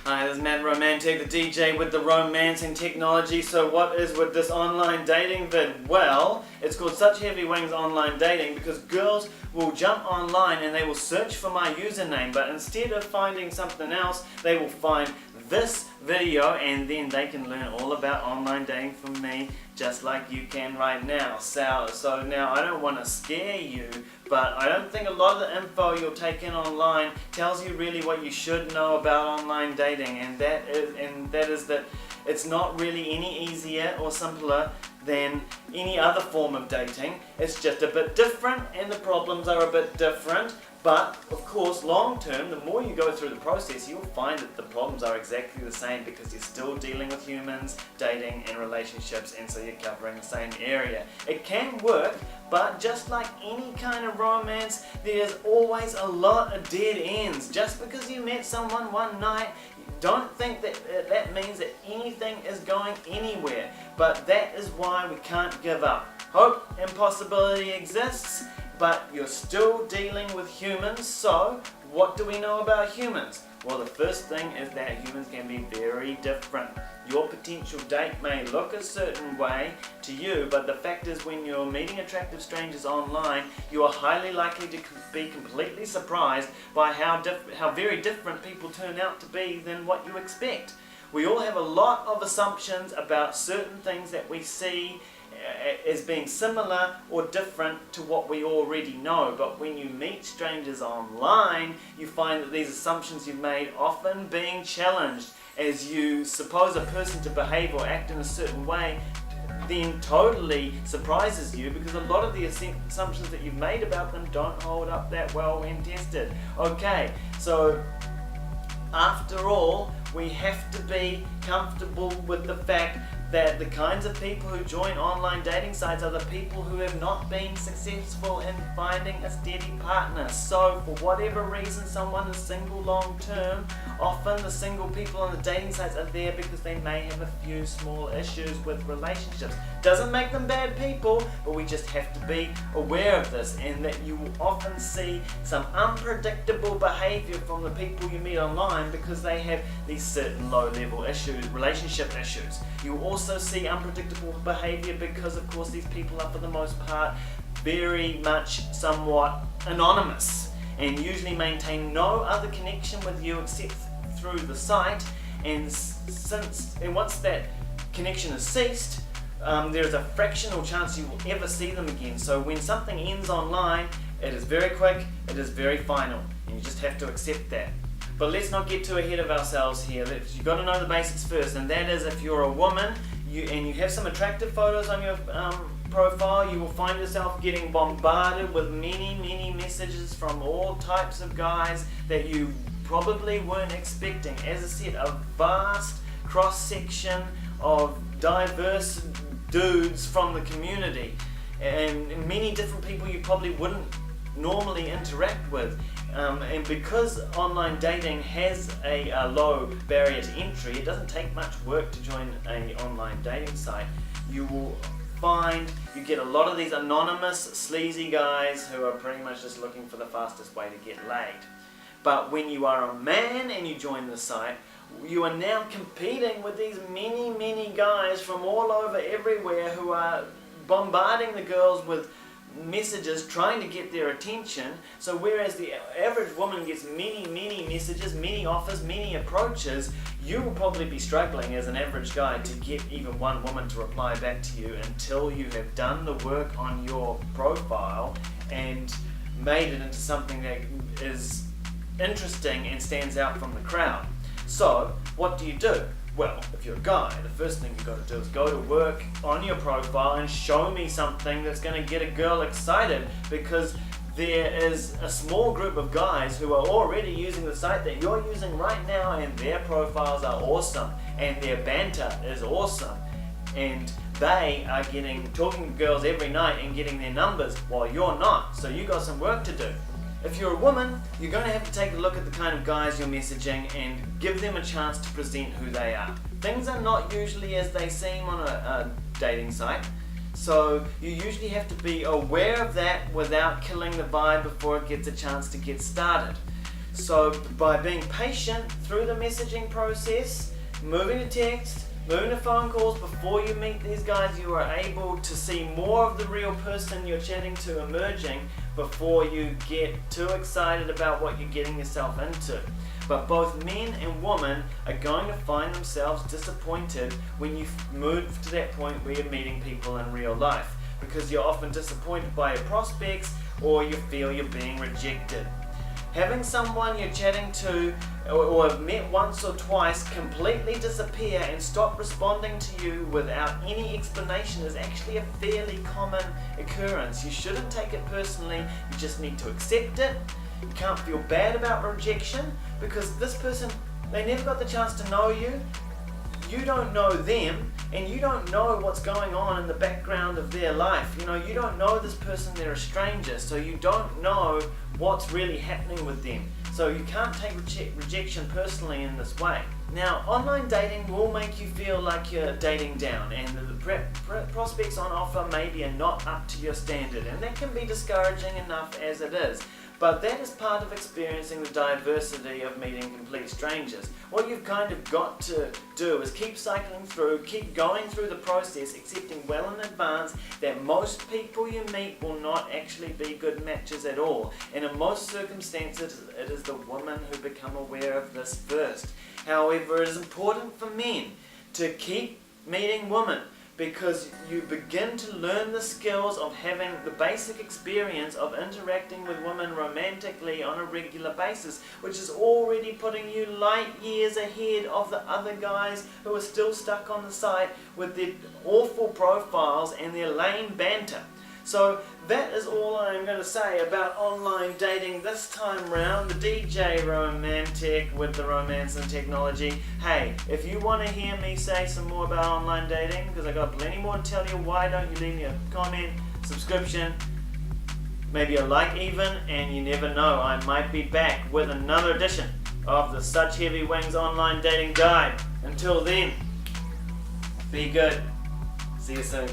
Hi, this is Romantech, the DJ with the romancing technology. So what is with this online dating vid? Well, it's called Such Heavy Wings Online Dating because girls will jump online and they will search for my username, but instead of finding something else, they will find this video and then they can learn all about online dating from me just like you can right now. So now I don't want to scare you, but I don't think a lot of the info you'll take in online tells you really what you should know about online dating, and that is that it's not really any easier or simpler than any other form of dating. It's just a bit different and the problems are a bit different. But of course, long term, the more you go through the process, you'll find that the problems are exactly the same because you're still dealing with humans, dating and relationships, and so you're covering the same area. It can work, but just like any kind of romance, there's always a lot of dead ends. Just because you met someone one night, don't think that that means that anything is going anywhere. But that is why we can't give up. Hope and possibility exists, but you're still dealing with humans. So what do we know about humans? Well, the first thing is that humans can be very different. Your potential date may look a certain way to you, but the fact is when you're meeting attractive strangers online, you are highly likely to be completely surprised by how very different people turn out to be than what you expect. We all have a lot of assumptions about certain things that we see as being similar or different to what we already know, but when you meet strangers online, you find that these assumptions you've made often being challenged as you suppose a person to behave or act in a certain way then totally surprises you because a lot of the assumptions that you've made about them don't hold up that well when tested. Okay, so after all, we have to be comfortable with the fact that the kinds of people who join online dating sites are the people who have not been successful in finding a steady partner. So for whatever reason someone is single long term, often the single people on the dating sites are there because they may have a few small issues with relationships. Doesn't make them bad people, but we just have to be aware of this, and that you will often see some unpredictable behavior from the people you meet online because they have these certain low level issues, relationship issues. You will also see unpredictable behavior because of course these people are for the most part very much somewhat anonymous and usually maintain no other connection with you except through the site, and once that connection has ceased, there's a fractional chance you will ever see them again. So when something ends online, it is very quick, it is very final, and you just have to accept that. But let's not get too ahead of ourselves here. You've got to know the basics first, and that is if you're a woman and you have some attractive photos on your profile, you will find yourself getting bombarded with many messages from all types of guys that you probably weren't expecting. As I said, a vast cross-section of diverse dudes from the community and many different people you probably wouldn't normally interact with. And because online dating has a low barrier to entry, it doesn't take much work to join an online dating site. You will find you get a lot of these anonymous, sleazy guys who are pretty much just looking for the fastest way to get laid. But when you are a man and you join the site, you are now competing with these many guys from all over everywhere who are bombarding the girls with messages trying to get their attention. So whereas the average woman gets many messages, many offers, many approaches, you will probably be struggling as an average guy to get even one woman to reply back to you until you have done the work on your profile and made it into something that is interesting and stands out from the crowd. So what do you do? Well, if you're a guy, the first thing you've got to do is go to work on your profile and show me something that's going to get a girl excited, because there is a small group of guys who are already using the site that you're using right now, and their profiles are awesome and their banter is awesome, and they are talking to girls every night and getting their numbers while you're not. So you got some work to do. If you're a woman, you're going to have to take a look at the kind of guys you're messaging and give them a chance to present who they are. Things are not usually as they seem on a dating site, so you usually have to be aware of that without killing the vibe before it gets a chance to get started. So by being patient through the messaging process, moving to text, moving to phone calls before you meet these guys, you are able to see more of the real person you're chatting to emerging before you get too excited about what you're getting yourself into. But both men and women are going to find themselves disappointed when you move to that point where you're meeting people in real life, because you're often disappointed by your prospects or you feel you're being rejected. Having someone you're chatting to or have met once or twice completely disappear and stop responding to you without any explanation is actually a fairly common occurrence. You shouldn't take it personally, you just need to accept it. You can't feel bad about rejection because this person, they never got the chance to know you. You don't know them, and you don't know what's going on in the background of their life. You know, you don't know this person, they're a stranger, so you don't know what's really happening with them. So you can't take rejection personally in this way. Now, online dating will make you feel like you're dating down, and the prospects on offer maybe are not up to your standard, and that can be discouraging enough as it is. But that is part of experiencing the diversity of meeting complete strangers. What you've kind of got to do is keep cycling through, keep going through the process, accepting well in advance that most people you meet will not actually be good matches at all. And in most circumstances, it is the women who become aware of this first. However, it is important for men to keep meeting women, because you begin to learn the skills of having the basic experience of interacting with women romantically on a regular basis, which is already putting you light years ahead of the other guys who are still stuck on the site with their awful profiles and their lame banter. So that is all I'm going to say about online dating this time round. The DJ Romantech with the romance and technology. Hey, if you want to hear me say some more about online dating, because I got plenty more to tell you, why don't you leave me a comment, subscription, maybe a like even, and you never know, I might be back with another edition of the Such Heavy Wings Online Dating Guide. Until then, be good. See you soon.